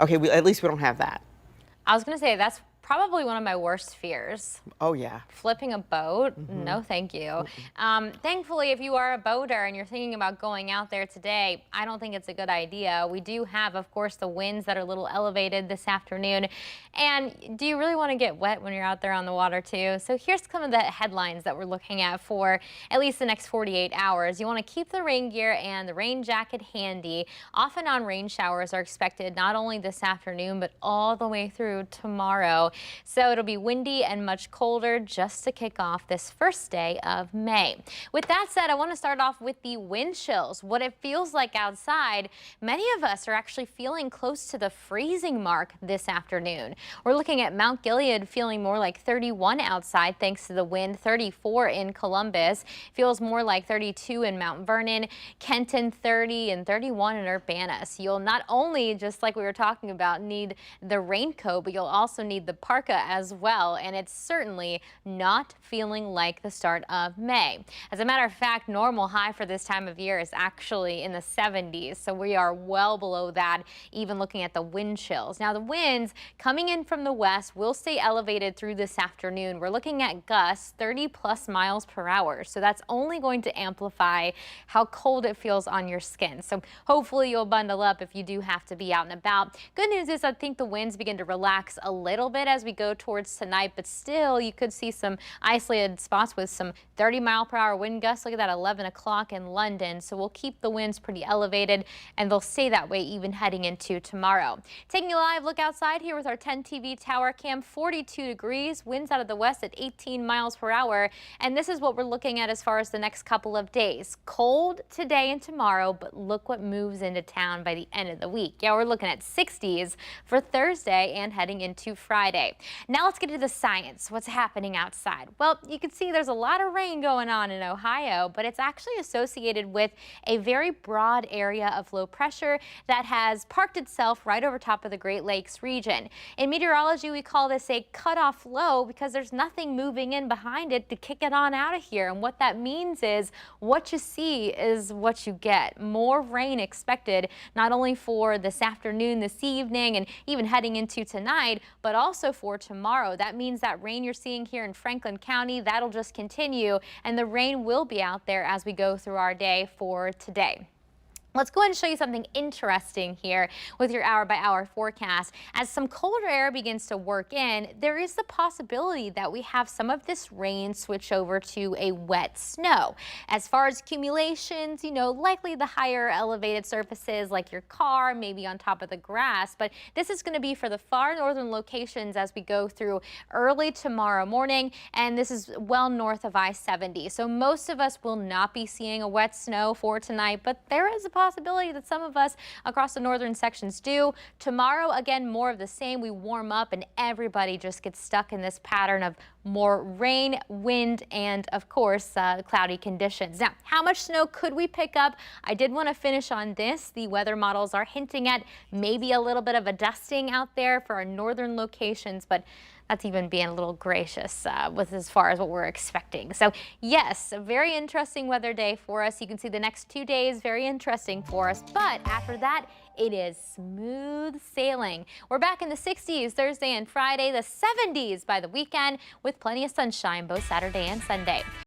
Okay, at least we don't have that. I was going to say that's probably one of my worst fears. Oh, yeah. Flipping a boat? No, thank you. Thankfully, if you are a boater and you're thinking about going out there today, I don't think it's a good idea. We do have, of course, the winds that are a little elevated this afternoon. And do you really want to get wet when you're out there on the water, too? So here's some of the headlines that we're looking at for at least the next 48 hours. You want to keep the rain gear and the rain jacket handy. Off and on rain showers are expected not only this afternoon, but all the way through tomorrow. So it'll be windy and much colder just to kick off this first day of May. With that said, I want to start off with the wind chills. What it feels like outside, many of us are actually feeling close to the freezing mark this afternoon. We're looking at Mount Gilead feeling more like 31 outside thanks to the wind, 34 in Columbus. Feels more like 32 in Mount Vernon, Kenton 30 and 31 in Urbana. So you'll not only, just like we were talking about, need the raincoat, but you'll also need the parka as well, and it's certainly not feeling like the start of May. As a matter of fact, normal high for this time of year is actually in the 70s, so we are well below that, even looking at the wind chills. Now, the winds coming in from the west will stay elevated through this afternoon. We're looking at gusts 30+ miles per hour, so that's only going to amplify how cold it feels on your skin. So hopefully you'll bundle up if you do have to be out and about. Good news is I think the winds begin to relax a little bit as we go towards tonight, but still you could see some isolated spots with some 30-mile-per-hour wind gusts. Look at that, 11 o'clock in London. So we'll keep the winds pretty elevated, and they'll stay that way even heading into tomorrow. Taking a live look outside here with our 10 TV tower cam, 42 degrees, winds out of the west at 18 miles per hour. And this is what we're looking at as far as the next couple of days. Cold today and tomorrow, but look what moves into town by the end of the week. Yeah, we're looking at 60s for Thursday and heading into Friday. Now let's get to the science. What's happening outside? Well, you can see there's a lot of rain going on in Ohio, but it's actually associated with a very broad area of low pressure that has parked itself right over top of the Great Lakes region. In meteorology, we call this a cutoff low because there's nothing moving in behind it to kick it on out of here. And what that means is what you see is what you get. More rain expected, not only for this afternoon, this evening, and even heading into tonight, but also for tomorrow. That means that rain you're seeing here in Franklin County, that'll just continue, and the rain will be out there as we go through our day for today. Let's go ahead and show you something interesting here with your hour-by-hour forecast. As some colder air begins to work in, there is the possibility that we have some of this rain switch over to a wet snow. As far as accumulations, likely the higher elevated surfaces like your car, maybe on top of the grass, but this is going to be for the far northern locations as we go through early tomorrow morning, and this is well north of I-70. So most of us will not be seeing a wet snow for tonight, but there is a possibility that some of us across the northern sections do. Tomorrow, again, more of the same. We warm up and everybody just gets stuck in this pattern of more rain, wind, and of course, cloudy conditions. Now, how much snow could we pick up? I did want to finish on this. The weather models are hinting at maybe a little bit of a dusting out there for our northern locations, but that's even being a little gracious with as far as what we're expecting. So yes, a very interesting weather day for us. You can see the next 2 days, very interesting for us. But after that, it is smooth sailing. We're back in the 60s Thursday and Friday, the 70s by the weekend with plenty of sunshine both Saturday and Sunday.